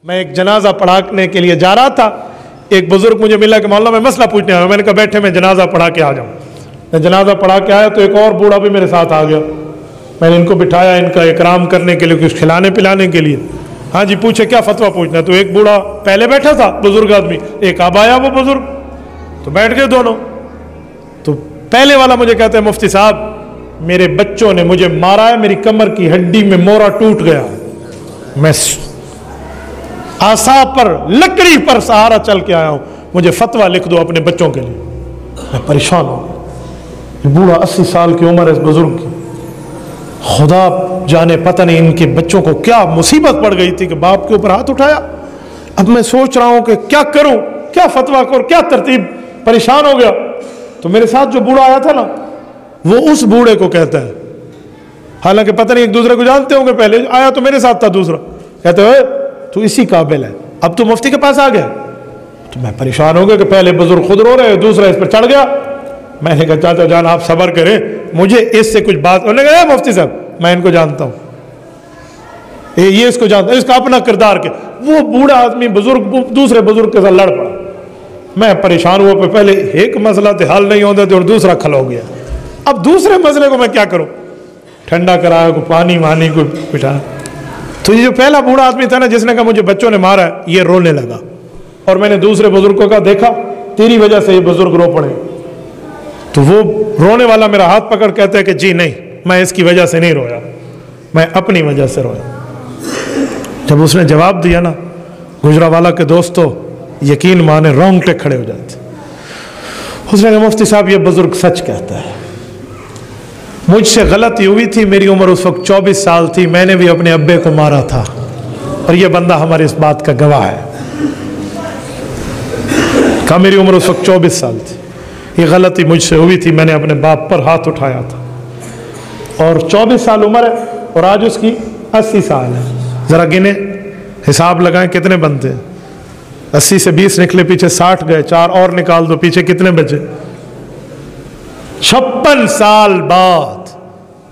میں ایک جنازہ پڑھانے کے لیے جا رہا تھا، ایک بزرگ مجھے ملا کہ مولانا میں مسئلہ پوچھنے آیا. میں نے کہا بیٹھے میں جنازہ پڑھا کے آ جاؤں. میں جنازہ پڑھا کے آیا تو ایک اور بوڑھا بھی میرے ساتھ آ گیا. میں نے ان کو بٹھایا ان کا اکرام کرنے کے لیے، کچھ کھلانے پلانے کے لیے. ہاں جی پوچھے کیا فتویٰ پوچھنا ہے. تو ایک بوڑھا پہلے بیٹھا تھا بزرگ آدمی، ایک اب آیا وہ بزرگ، تو بیٹھ گئے دونوں. تو پہلے والا مجھے کہتا ہے مفتی صاحب میرے بچوں نے مجھے مارا ہے، میری کمر کی ہڈی میں مورا ٹوٹ گیا، میں آسا پر لکڑی پر سہارا چل کے آیا ہوں، مجھے فتویٰ لکھ دو اپنے بچوں کے لیے. میں پریشان ہوں. بوڑھا 80 سال کی عمر ہے اس بزرگ کی. خدا جانے پتہ نہیں ان کے بچوں کو کیا مصیبت پڑ گئی تھی کہ باپ کے اوپر ہاتھ اٹھایا. اب میں سوچ رہا ہوں کہ کیا کروں، کیا فتویٰ کروں، کیا ترتیب. پریشان ہو گیا. تو میرے ساتھ جو بوڑھا آیا تھا نا وہ اس بوڑھے کو کہتا ہے، حالانکہ پتہ نہیں ایک دوسرے کو جانتے ہوں گے، پہلے آیا تو میرے ساتھ تھا دوسرا، کہتے ہوئے تو اسی قابل ہے، اب تو مفتی کے پاس آ گیا. تو میں پریشان ہو گیا کہ پہلے بزرگ خود رو رہے، دوسرا اس پر چڑھ گیا. میں نے کہا چاچا جان آپ صبر کریں، مجھے اس سے کچھ بات. انہوں نے کہا مفتی صاحب میں ان کو جانتا ہوں، یہ اس کو جانتا ہوں، اس کا اپنا کردار کے. وہ بوڑھا آدمی بزرگ دوسرے بزرگ کے ساتھ لڑ پڑا. میں پریشان ہوا پہ پہلے ایک مسئلہ تو حل نہیں ہوتا تھا اور دوسرا کھل ہو گیا. اب دوسرے مسئلے کو میں کیا کروں؟ ٹھنڈا کرایا، کو پانی وانی کو بٹھایا. تو یہ جو پہلا بوڑھا آدمی تھا نا جس نے کہا مجھے بچوں نے مارا ہے، یہ رونے لگا. اور میں نے دوسرے بزرگ کو کہا دیکھا تیری وجہ سے یہ بزرگ رو پڑے. تو وہ رونے والا میرا ہاتھ پکڑ کہتا ہے کہ جی نہیں، میں اس کی وجہ سے نہیں رویا، میں اپنی وجہ سے رویا. جب اس نے جواب دیا نا گجرانوالہ کے دوستو یقین مانے رونگٹے کھڑے ہو جاتے. اس نے کہا مفتی صاحب یہ بزرگ سچ کہتا ہے، مجھ سے غلطی ہوئی تھی، میری عمر اس وقت 24 سال تھی، میں نے بھی اپنے ابے کو مارا تھا اور یہ بندہ ہمارے اس بات کا گواہ ہے. کہا میری عمر اس وقت 24 سال تھی، یہ غلطی مجھ سے ہوئی تھی، میں نے اپنے باپ پر ہاتھ اٹھایا تھا. اور 24 سال عمر ہے اور آج اس کی 80 سال ہے. ذرا گنے حساب لگائیں کتنے بنتے ہیں. 80 سے 20 نکلے، پیچھے 60 گئے، 4 اور نکال دو، پیچھے کتنے بچے؟ 56 سال بعد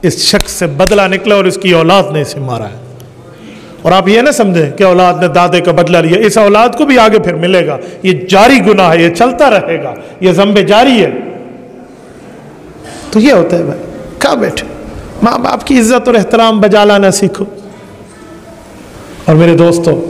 اس شخص سے بدلہ نکلا اور اس کی اولاد نے اسے مارا ہے. اور آپ یہ نہ سمجھیں کہ اولاد نے دادے کا بدلہ لیا، اس اولاد کو بھی آگے پھر ملے گا. یہ جاری گناہ ہے، یہ چلتا رہے گا، یہ ذنب جاری ہے. تو یہ ہوتا ہے بھائی، کہاں بیٹھے ماں باپ کی عزت اور احترام بجا لانا سیکھو. اور میرے دوستو